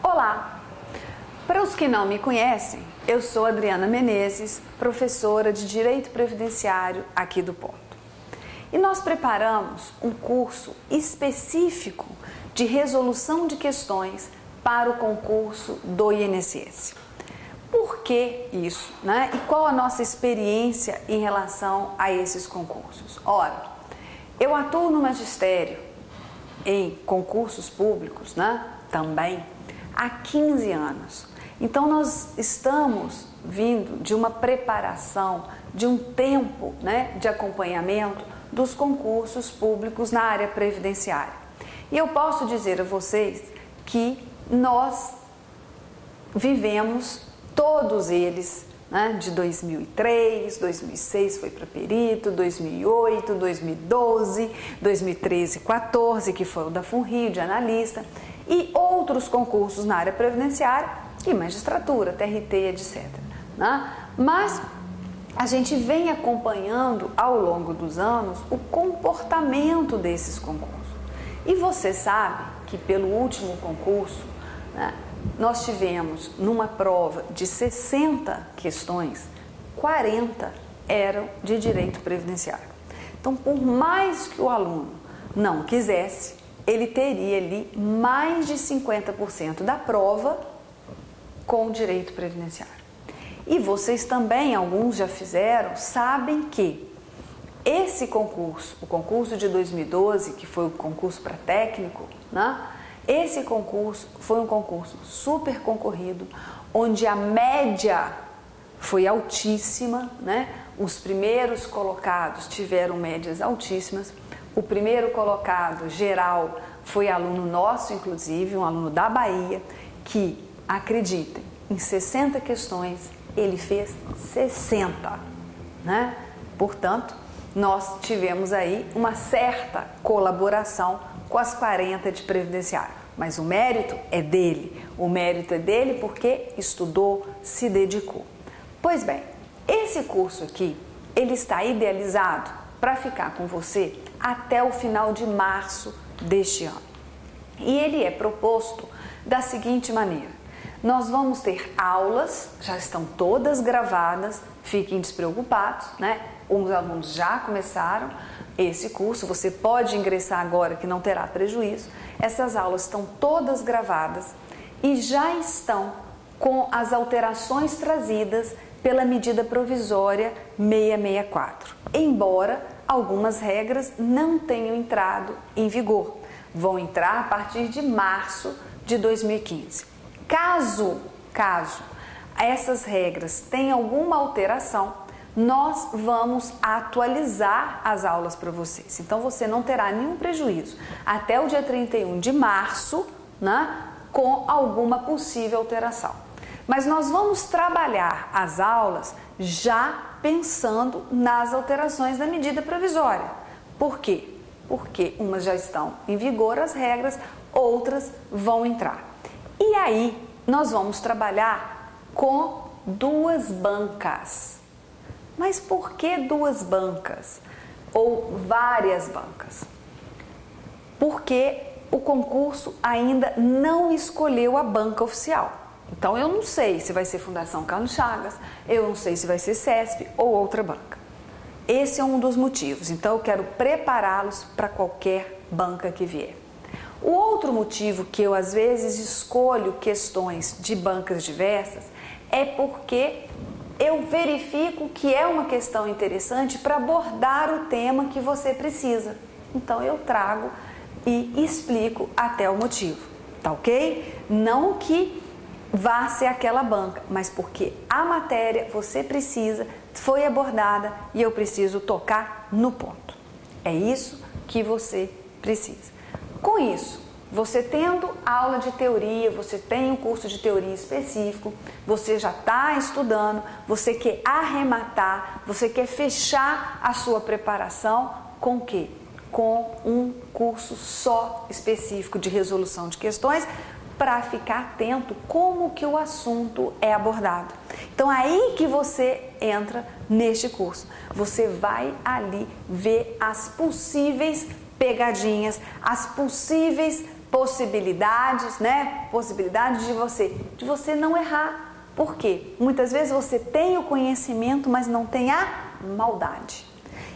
Olá! Para os que não me conhecem, eu sou Adriana Menezes, professora de Direito Previdenciário aqui do Ponto. E nós preparamos um curso específico de resolução de questões para o concurso do INSS. Por que isso, né? E qual a nossa experiência em relação a esses concursos? Ora, eu atuo no magistério em concursos públicos, né? Também há 15 anos. Então nós estamos vindo de uma preparação, de um tempo, né, de acompanhamento dos concursos públicos na área previdenciária. E eu posso dizer a vocês que nós vivemos todos eles, né, de 2003, 2006 foi para perito, 2008, 2012, 2013 e 2014, que foi o da FUNRIO, de analista, e outros concursos na área previdenciária e magistratura, TRT, etc. Né? Mas a gente vem acompanhando ao longo dos anos o comportamento desses concursos. E você sabe que pelo último concurso, né, nós tivemos numa prova de 60 questões, 40 eram de direito previdenciário. Então, por mais que o aluno não quisesse, ele teria ali mais de 50% da prova com direito previdenciário. E vocês também, alguns já fizeram, sabem que esse concurso, o concurso de 2012, que foi o concurso para técnico, né? Esse concurso foi um concurso super concorrido, onde a média foi altíssima, né? Os primeiros colocados tiveram médias altíssimas. O primeiro colocado geral foi aluno nosso, inclusive, um aluno da Bahia, que, acreditem, em 60 questões ele fez 60, né? Portanto, nós tivemos aí uma certa colaboração com as 40 de previdenciário, mas o mérito é dele. O mérito é dele porque estudou, se dedicou. Pois bem, esse curso aqui, ele está idealizado para ficar com você até o final de março deste ano. E ele é proposto da seguinte maneira: nós vamos ter aulas, já estão todas gravadas, fiquem despreocupados, né? Os alunos já começaram esse curso, você pode ingressar agora que não terá prejuízo. Essas aulas estão todas gravadas e já estão com as alterações trazidas pela medida provisória 664, embora algumas regras não tenham entrado em vigor. Vão entrar a partir de março de 2015. Caso essas regras tenham alguma alteração, nós vamos atualizar as aulas para vocês. Então você não terá nenhum prejuízo até o dia 31 de março, né, com alguma possível alteração. Mas nós vamos trabalhar as aulas já pensando nas alterações da medida provisória. Por quê? Porque umas já estão em vigor as regras, outras vão entrar. E aí nós vamos trabalhar com duas bancas. Mas por que duas bancas? Ou várias bancas? Porque o concurso ainda não escolheu a banca oficial. Então eu não sei se vai ser Fundação Carlos Chagas, eu não sei se vai ser CESP ou outra banca. Esse é um dos motivos, então eu quero prepará-los para qualquer banca que vier. O outro motivo que eu às vezes escolho questões de bancas diversas é porque eu verifico que é uma questão interessante para abordar o tema que você precisa. Então eu trago e explico até o motivo, tá ok? Não que vá ser aquela banca, mas porque a matéria você precisa, foi abordada e eu preciso tocar no ponto. É isso que você precisa. Com isso, você tendo aula de teoria, você tem um curso de teoria específico, você já está estudando, você quer arrematar, você quer fechar a sua preparação com o quê? Com um curso só específico de resolução de questões para ficar atento como que o assunto é abordado. Então aí que você entra neste curso. Você vai ali ver as possíveis pegadinhas, as possíveis possibilidades, né? Possibilidades de você não errar. Por quê? Muitas vezes você tem o conhecimento, mas não tem a maldade.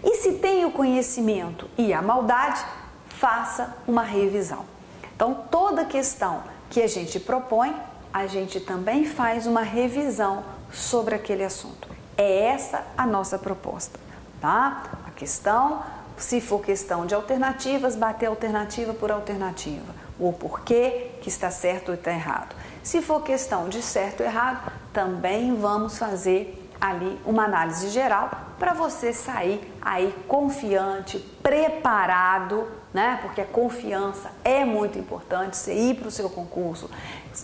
E se tem o conhecimento e a maldade, faça uma revisão. Então, toda questão que a gente propõe, a gente também faz uma revisão sobre aquele assunto. É essa a nossa proposta, tá? A questão, se for questão de alternativas, bater alternativa por alternativa. O porquê que está certo ou está errado. Se for questão de certo ou errado, também vamos fazer ali uma análise geral para você sair aí confiante, preparado, né? Porque a confiança é muito importante, você ir para o seu concurso.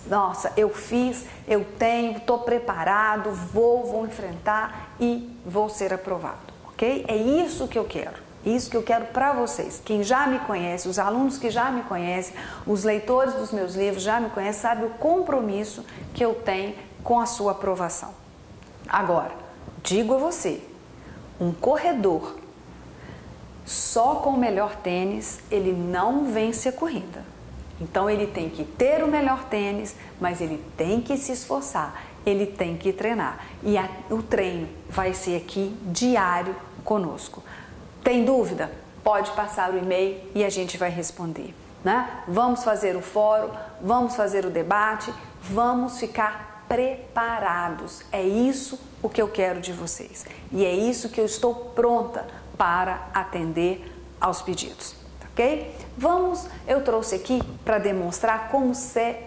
Nossa, eu fiz, eu tenho, estou preparado, vou enfrentar e vou ser aprovado, ok? É isso que eu quero. Isso que eu quero para vocês. Quem já me conhece, os alunos que já me conhecem, os leitores dos meus livros já me conhecem, sabe o compromisso que eu tenho com a sua aprovação. Agora, digo a você, um corredor só com o melhor tênis, ele não vence a corrida. Então ele tem que ter o melhor tênis, mas ele tem que se esforçar, ele tem que treinar. E o treino vai ser aqui diário conosco. Tem dúvida? Pode passar o e-mail e a gente vai responder, né? Vamos fazer o fórum, vamos fazer o debate, vamos ficar preparados. É isso o que eu quero de vocês. E é isso que eu estou pronta para atender aos pedidos, ok? Eu trouxe aqui para demonstrar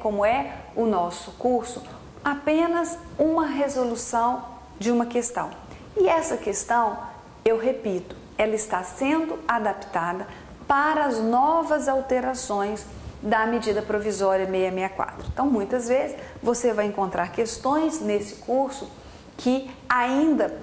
como é o nosso curso, apenas uma resolução de uma questão. E essa questão, eu repito, ela está sendo adaptada para as novas alterações da medida provisória 664. Então, muitas vezes, você vai encontrar questões nesse curso que ainda,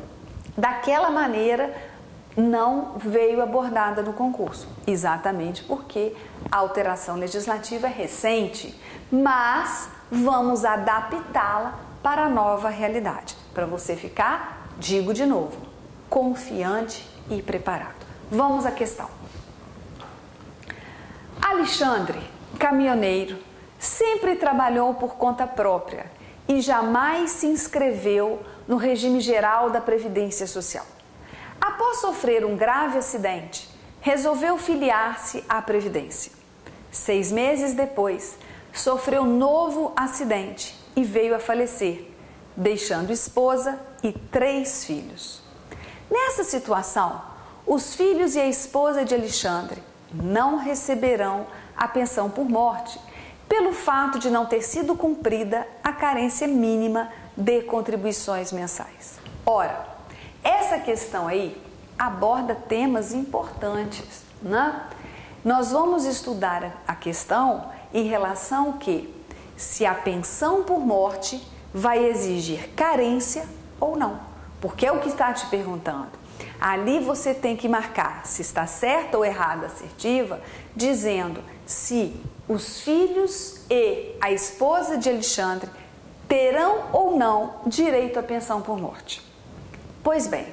daquela maneira, não veio abordada no concurso. Exatamente porque a alteração legislativa é recente, mas vamos adaptá-la para a nova realidade. Para você ficar, digo de novo, confiante e preparado. Vamos à questão. Alexandre, caminhoneiro, sempre trabalhou por conta própria e jamais se inscreveu no regime geral da Previdência Social. Após sofrer um grave acidente, resolveu filiar-se à Previdência. 6 meses depois, sofreu novo acidente e veio a falecer, deixando esposa e 3 filhos. Nessa situação, os filhos e a esposa de Alexandre não receberão a pensão por morte, pelo fato de não ter sido cumprida a carência mínima de contribuições mensais. Ora, essa questão aí aborda temas importantes, né? Nós vamos estudar a questão em relação que se a pensão por morte vai exigir carência ou não. Porque é o que está te perguntando. Ali você tem que marcar se está certa ou errada a assertiva, dizendo se os filhos e a esposa de Alexandre terão ou não direito à pensão por morte. Pois bem,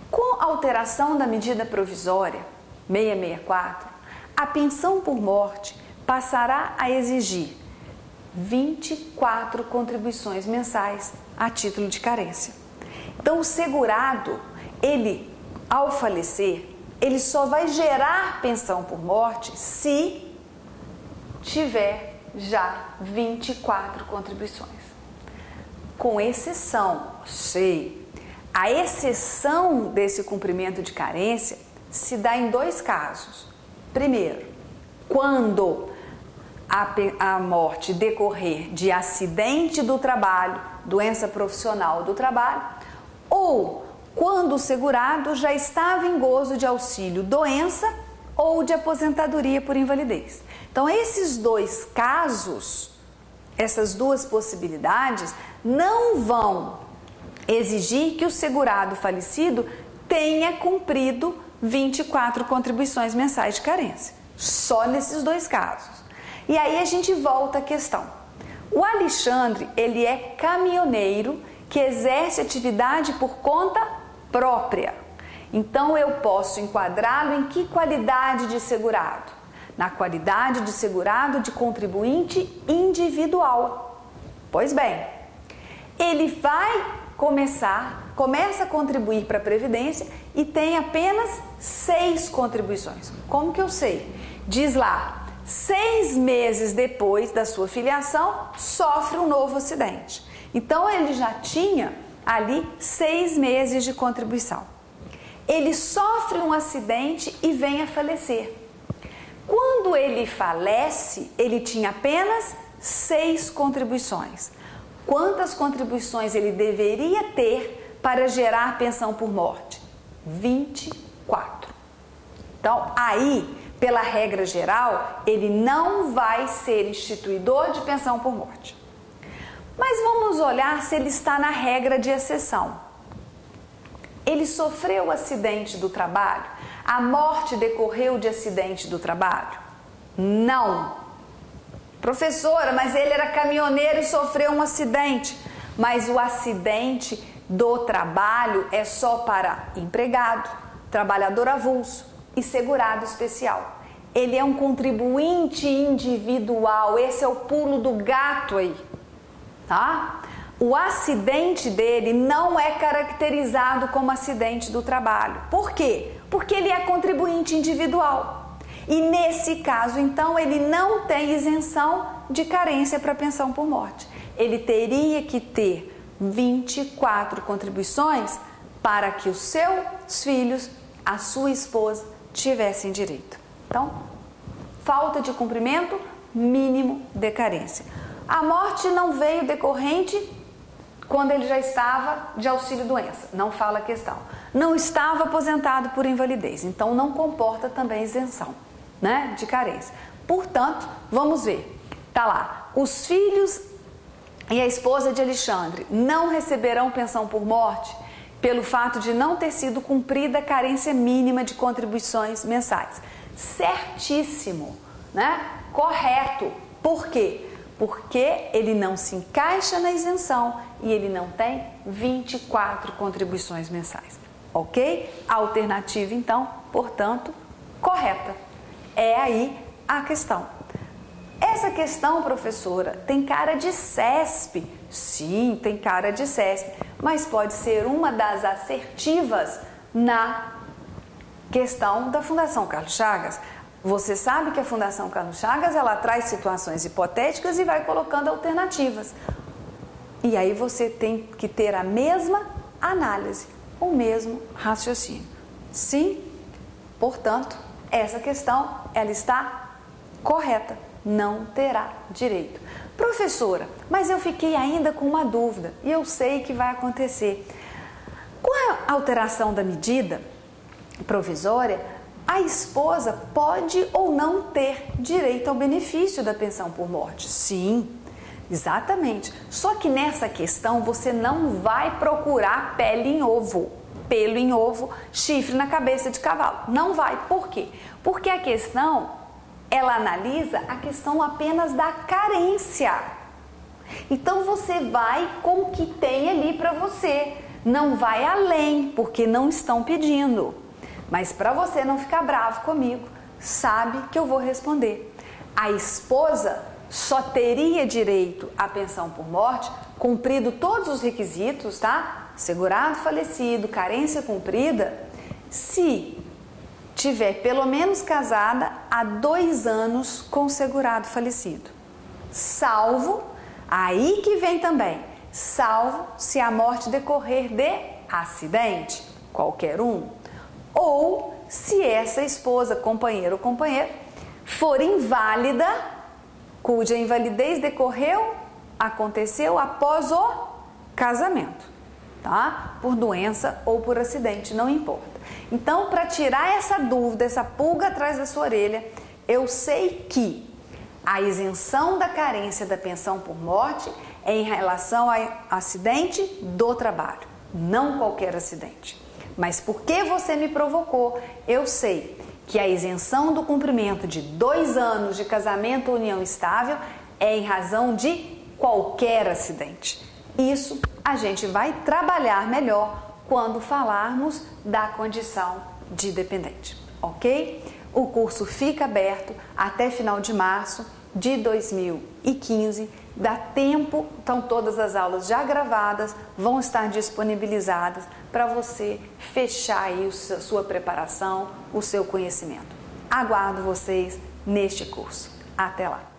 com a alteração da medida provisória 664, a pensão por morte passará a exigir 24 contribuições mensais a título de carência. Então, o segurado, ele, ao falecer, ele só vai gerar pensão por morte se tiver já 24 contribuições. Com exceção, a exceção desse cumprimento de carência se dá em 2 casos. Primeiro, quando a morte decorrer de acidente do trabalho, doença profissional do trabalho, ou quando o segurado já estava em gozo de auxílio doença ou de aposentadoria por invalidez. Então, esses 2 casos, essas 2 possibilidades, não vão exigir que o segurado falecido tenha cumprido 24 contribuições mensais de carência. Só nesses 2 casos. E aí a gente volta à questão. O Alexandre, ele é caminhoneiro que exerce atividade por conta própria. Então eu posso enquadrá-lo em que qualidade de segurado? Na qualidade de segurado de contribuinte individual. Pois bem, ele começa a contribuir para a Previdência e tem apenas 6 contribuições. Como que eu sei? Diz lá, 6 meses depois da sua filiação, sofre um novo acidente. Então ele já tinha ali 6 meses de contribuição. Ele sofre um acidente e vem a falecer. Quando ele falece, ele tinha apenas 6 contribuições. Quantas contribuições ele deveria ter para gerar pensão por morte? 24. Então, aí, pela regra geral, ele não vai ser instituidor de pensão por morte. Mas vamos olhar se ele está na regra de exceção. Ele sofreu acidente do trabalho? A morte decorreu de acidente do trabalho? Não. Professora, mas ele era caminhoneiro e sofreu um acidente. Mas o acidente do trabalho é só para empregado, trabalhador avulso e segurado especial. Ele é um contribuinte individual, esse é o pulo do gato aí, tá? O acidente dele não é caracterizado como acidente do trabalho. Por quê? Porque ele é contribuinte individual. E nesse caso, então, ele não tem isenção de carência para pensão por morte. Ele teria que ter 24 contribuições para que os seus filhos, a sua esposa, tivessem direito. Então, falta de cumprimento, mínimo de carência. A morte não veio decorrente quando ele já estava de auxílio-doença, não fala a questão. Não estava aposentado por invalidez, então não comporta também isenção, né, de carência. Portanto, vamos ver, tá lá, os filhos e a esposa de Alexandre não receberão pensão por morte pelo fato de não ter sido cumprida a carência mínima de contribuições mensais. Certíssimo, né? Correto. Por quê? Porque ele não se encaixa na isenção e ele não tem 24 contribuições mensais. Ok? A alternativa, então, portanto, correta. É aí a questão. Essa questão, professora, tem cara de CESP. Sim, tem cara de CESP, mas pode ser uma das assertivas na questão da Fundação Carlos Chagas. Você sabe que a Fundação Carlos Chagas, ela traz situações hipotéticas e vai colocando alternativas. E aí você tem que ter a mesma análise, o mesmo raciocínio. Sim, portanto, essa questão, ela está correta. Não terá direito. Professora, mas eu fiquei ainda com uma dúvida e eu sei que vai acontecer. Com a alteração da medida provisória, a esposa pode ou não ter direito ao benefício da pensão por morte? Sim, exatamente. Só que nessa questão você não vai procurar pele em ovo, pelo em ovo, chifre na cabeça de cavalo. Não vai. Por quê? Porque a questão, ela analisa a questão apenas da carência. Então você vai com o que tem ali para você. Não vai além, porque não estão pedindo. Mas para você não ficar bravo comigo, sabe que eu vou responder. A esposa só teria direito à pensão por morte, cumprido todos os requisitos, tá? Segurado falecido, carência cumprida, se tiver pelo menos casada há 2 anos com o segurado falecido. Salvo, aí que vem também, salvo se a morte decorrer de acidente, qualquer um, ou se essa esposa, companheiro ou companheira, for inválida, cuja invalidez aconteceu após o casamento, tá? Por doença ou por acidente, não importa. Então, para tirar essa dúvida, essa pulga atrás da sua orelha, eu sei que a isenção da carência da pensão por morte é em relação ao acidente do trabalho, não qualquer acidente. Mas porque você me provocou, eu sei que a isenção do cumprimento de 2 anos de casamento ou união estável é em razão de qualquer acidente. Isso a gente vai trabalhar melhor quando falarmos da condição de dependente, ok? O curso fica aberto até final de março de 2015, dá tempo, então todas as aulas já gravadas vão estar disponibilizadas para você fechar aí a sua preparação, o seu conhecimento. Aguardo vocês neste curso. Até lá!